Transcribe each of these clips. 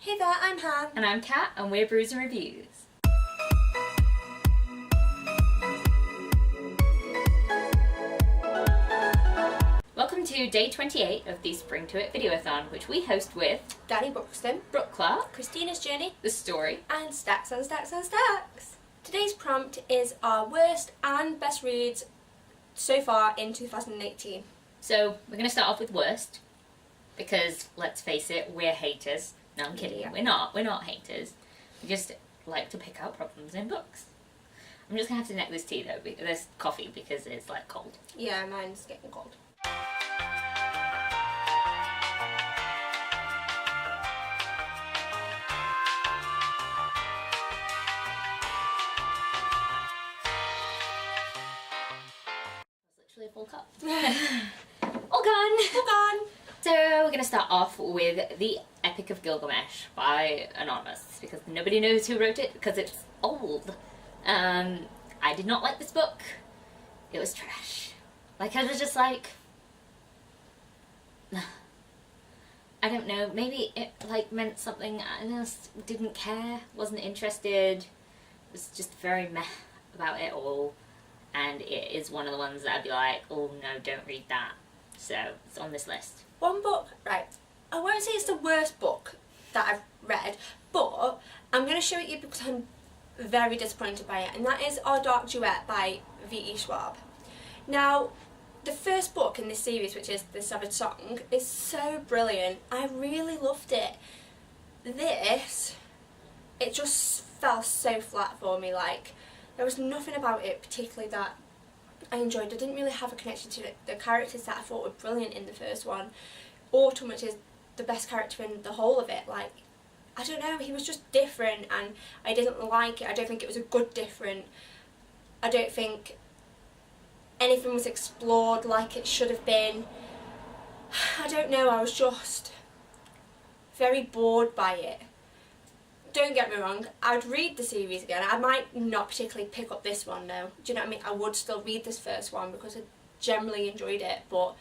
Hey there, I'm Han. And I'm Kat, and we're BrewsandReviews. Welcome to day 28 of the Spring to It Videoathon, which we host with Danny Buxton, Brooke Clark, Christina's Journey, The Story, and Stacks on Stacks on Stacks. Today's prompt is our worst and best reads so far in 2018. So we're going to start off with worst, because let's face it, we're haters. No, I'm kidding. Yeah. We're not haters. We just like to pick out problems in books. I'm just gonna have to neck this tea though, this coffee, because it's like cold. Yeah, mine's getting cold. It's literally a full cup. All gone. All gone. So we're going to start off with The Epic of Gilgamesh by Anonymous, because nobody knows who wrote it because it's old. I did not like this book. It was trash. Like, I was just like, I don't know, maybe it like meant something. I just didn't care, wasn't interested, was just very meh about it all, and it is one of the ones that I'd be like, oh no, don't read that. So it's on this list. One book, right, I won't say it's the worst book that I've read, but I'm going to show it you because I'm very disappointed by it, and that is Our Dark Duet by V.E. Schwab. Now, the first book in this series, which is The Severed Song, is so brilliant. I really loved it. This, it just fell so flat for me. Like, there was nothing about it particularly that I enjoyed. I didn't really have a connection to it. The characters that I thought were brilliant in the first one. Autumn, which is the best character in the whole of it, like, I don't know, he was just different and I didn't like it. I don't think it was a good different. I don't think anything was explored like it should have been. I don't know, I was just very bored by it. Don't get me wrong, I'd read the series again. I might not particularly pick up this one though. Do you know what I mean? I would still read this first one because I generally enjoyed it, but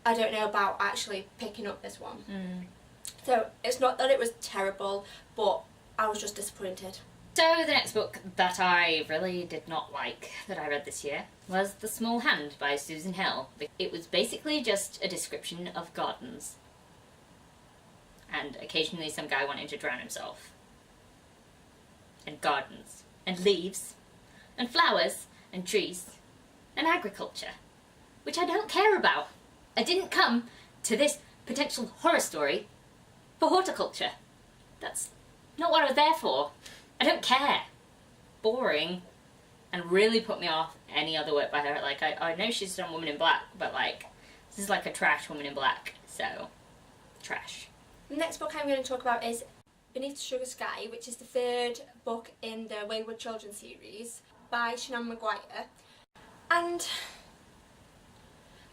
I don't know about actually picking up this one. So it's not that it was terrible, but I was just disappointed. So the next book that I really did not like that I read this year was The Small Hand by Susan Hill. It was basically just a description of gardens. And occasionally some guy wanting to drown himself. And gardens. And leaves. And flowers. And trees. And agriculture. Which I don't care about. I didn't come to this potential horror story for horticulture. That's not what I was there for. I don't care. Boring. And really put me off any other work by her. Like, I know she's done Woman in Black, but like, this is like a trash Woman in Black. So, trash. The next book I'm going to talk about is Beneath the Sugar Sky, which is the third book in the Wayward Children series by Shannon Maguire. And,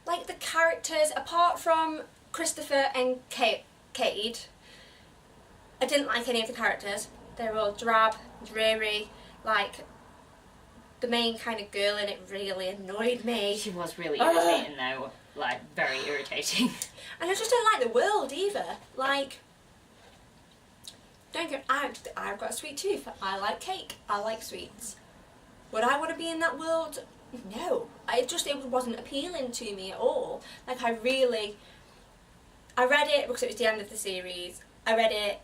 like, the characters, apart from Christopher and Cade, I didn't like any of the characters. They were all drab, dreary, like, the main kind of girl in it really annoyed me. She was really irritating though, like, very irritating. And I just don't like the world either. Like, don't get, I've got a sweet tooth. I like cake. I like sweets. Would I want to be in that world? No. It wasn't appealing to me at all. Like, I read it because it was the end of the series. I read it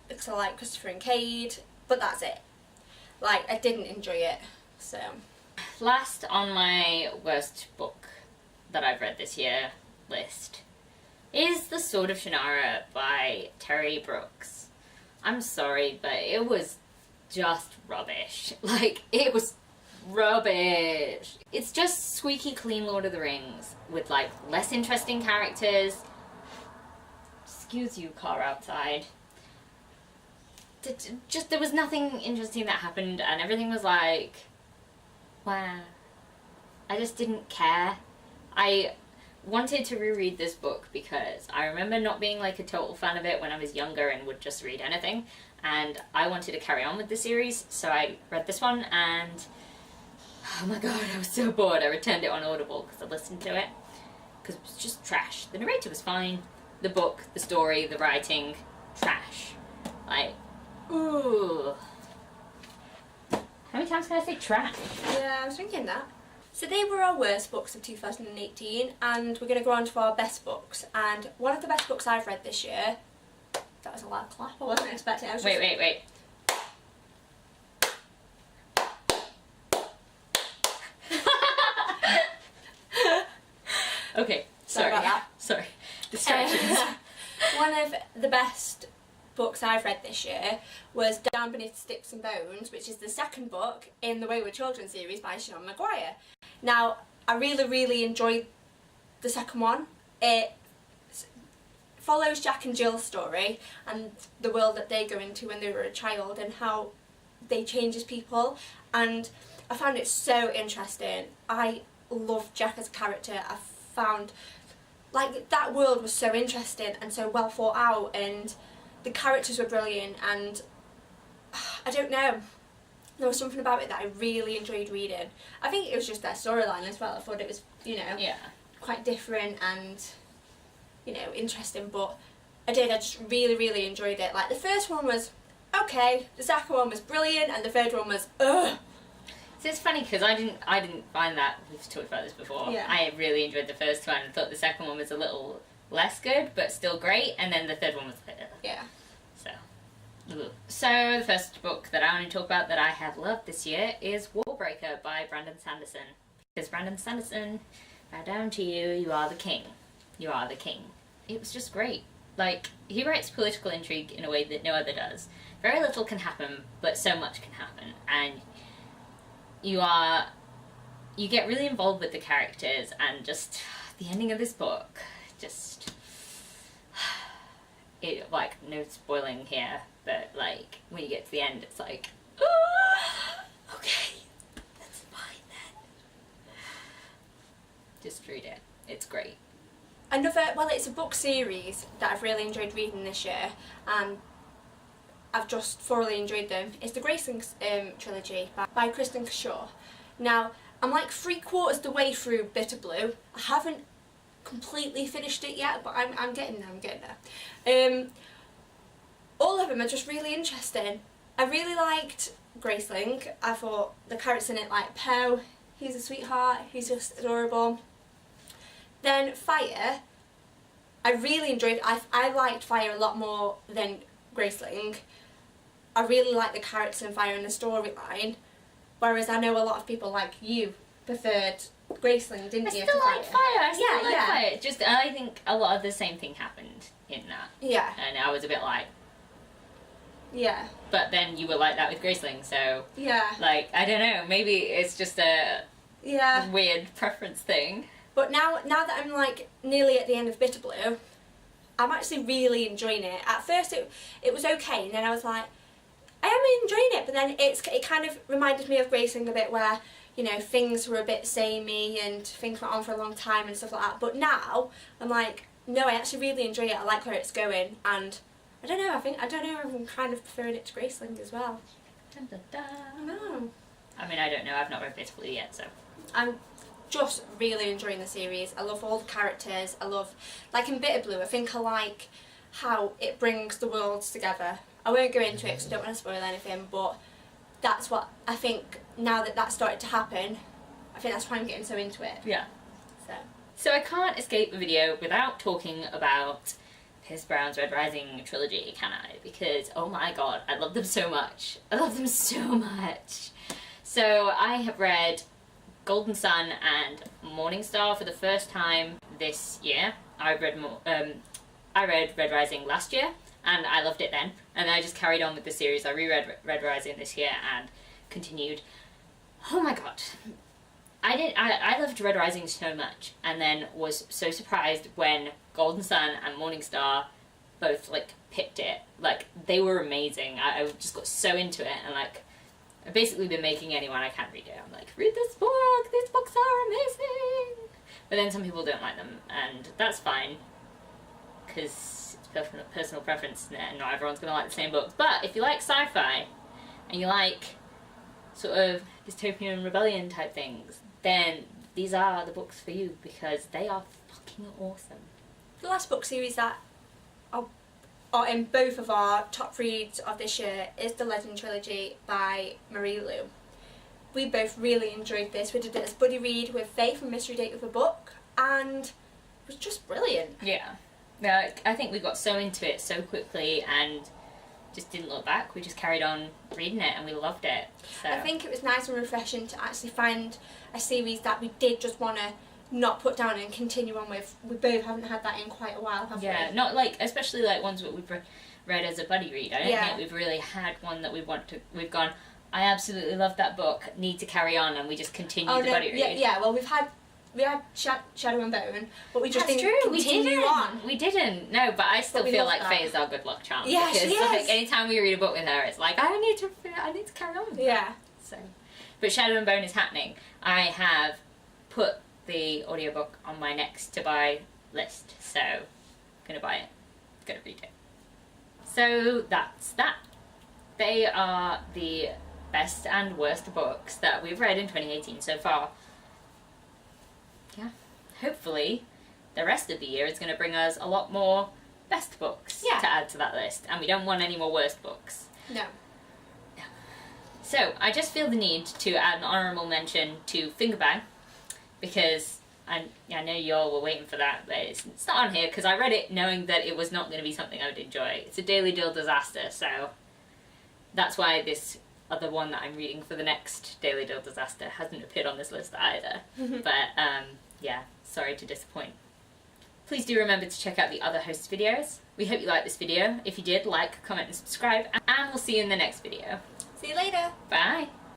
because I like Christopher and Cade, but that's it. Like, I didn't enjoy it, so. Last on my worst book that I've read this year list is The Sword of Shannara by Terry Brooks. I'm sorry, but it was just rubbish. Like, it was rubbish. It's just squeaky clean Lord of the Rings with, like, less interesting characters. Excuse you, car outside. Just, there was nothing interesting that happened, and everything was like, wow. I just didn't care. I wanted to reread this book because I remember not being like a total fan of it when I was younger and would just read anything, and I wanted to carry on with the series, so I read this one, and oh my god, I was so bored. I returned it on Audible because I listened to it because it was just trash. The narrator was fine, the book, the story, the writing, trash. Ooh. How many times can I say trash? Yeah, I was thinking that. So they were our worst books of 2018, and we're going to go on to our best books. And one of the best books I've read this year... That was a loud clap, I wasn't expecting it. Wait. Okay, sorry. About that. Sorry. Distractions. One of the best books I've read this year was Down Beneath Sticks and Bones, which is the second book in the Wayward Children series by Sinead Maguire. Now, I really enjoyed the second one. It follows Jack and Jill's story and the world that they go into when they were a child and how they change as people, and I found it so interesting. I loved Jack as a character. I found like that world was so interesting and so well thought out, and the characters were brilliant, and I don't know, there was something about it that I really enjoyed reading. I think it was just their storyline as well. I thought it was, you know, quite different and, you know, interesting, but I just really enjoyed it. Like, the first one was okay, the second one was brilliant, and the third one was ugh. So it's funny because I didn't find that, we've talked about this before, Yeah. I really enjoyed the first one and thought the second one was a little less good but still great, and then the third one was better. Yeah. So the first book that I want to talk about that I have loved this year is Warbreaker by Brandon Sanderson. Because Brandon Sanderson, bow down to you, you are the king. You are the king. It was just great. Like, he writes political intrigue in a way that no other does. Very little can happen, but so much can happen. And you get really involved with the characters, and just the ending of this book, just, it, like, no spoiling here, but like when you get to the end, it's like, okay, that's fine then. Just read it. It's great. Well, it's a book series that I've really enjoyed reading this year, and I've just thoroughly enjoyed them. It's the Graceling trilogy by Kristen Shaw. Now, I'm like 3/4 the way through Bitter Blue. I haven't completely finished it yet, but I'm getting there, all of them are just really interesting. I really liked Graceling. I thought the characters in it, like Poe, he's a sweetheart, he's just adorable. Then Fire, I really enjoyed. I liked Fire a lot more than Graceling. I really liked the characters in Fire and the storyline, whereas I know a lot of people like you preferred Graceling, didn't you? I still like Fire. I still like yeah. Fire. Just, I think a lot of the same thing happened in that. Yeah. And I was a bit like, yeah. but then you were like that with Graceling, so yeah. Like, I don't know, maybe it's just a weird preference thing. But now that I'm like nearly at the end of Bitter Blue, I'm actually really enjoying it. At first it was okay, and then I was like, I am enjoying it, but then it kind of reminded me of Graceling a bit, where, you know, things were a bit samey and things went on for a long time and stuff like that. But now I'm like, no, I actually really enjoy it. I like where it's going, and I don't know, I'm kind of preferring it to Graceling as well. Dun, dun, dun. I know. I mean, I don't know, I've not read Bitter Blue yet, so. I'm just really enjoying the series. I love all the characters. I love, like in Bitter Blue, I think I like how it brings the worlds together. I won't go into it because I don't want to spoil anything, but that's what I think, now that that's started to happen, I think that's why I'm getting so into it. Yeah. So I can't escape the video without talking about Pierce Brown's Red Rising trilogy, can I? Because, oh my god, I love them so much. I love them so much. So I have read Golden Sun and Morning Star for the first time this year. I read Red Rising last year, and I loved it then. And then I just carried on with the series. I reread Red Rising this year and continued. Oh my god. I loved Red Rising so much, and then was so surprised when Golden Sun and Morning Star both, like, picked it. Like, they were amazing. I just got so into it, and, like, I've basically been making anyone I can read it. I'm like, read this book! These books are amazing! But then some people don't like them, and that's fine, because it's personal preference, and not everyone's going to like the same books. But if you like sci-fi, and you like sort of dystopian rebellion type things, then these are the books for you, because they are fucking awesome. the last book series that are in both of our top reads of this year is The Legend Trilogy by Marie Lu. We both really enjoyed this. We did it as buddy read with Faith and Mystery Date with a Book, and it was just brilliant. Yeah. I think we got so into it so quickly and just didn't look back. We just carried on reading it and we loved it. So I think it was nice and refreshing to actually find a series that we did just want to not put down and continue on with. We both haven't had that in quite a while, have we? Yeah, not like, especially like ones that we've read as a buddy read. I don't think we've really had one that we've gone, I absolutely love that book, need to carry on, and we just continue the buddy read. Yeah, well, we had Shadow and Bone, but we just That's didn't true. continue on. We didn't. No, but I still feel like Faye is our good luck charm. Yeah, because she like is. anytime we read a book with her, it's like I need to carry on. Yeah. So, but Shadow and Bone is happening. I have put the audiobook on my next to buy list, so I'm gonna buy it. Gonna read it. So that's that. They are the best and worst books that we've read in 2018 so far. Yeah. Hopefully, the rest of the year is going to bring us a lot more best books to add to that list, and we don't want any more worst books. No. So, I just feel the need to add an honourable mention to Fingerbang, because I know you all were waiting for that, but it's not on here, because I read it knowing that it was not going to be something I would enjoy. It's a Daily Deal disaster, so that's why this other one that I'm reading for the next Daily Deal disaster hasn't appeared on this list either. But, yeah, sorry to disappoint. Please do remember to check out the other hosts' videos. We hope you liked this video. If you did, like, comment and subscribe, and we'll see you in the next video. See you later. Bye!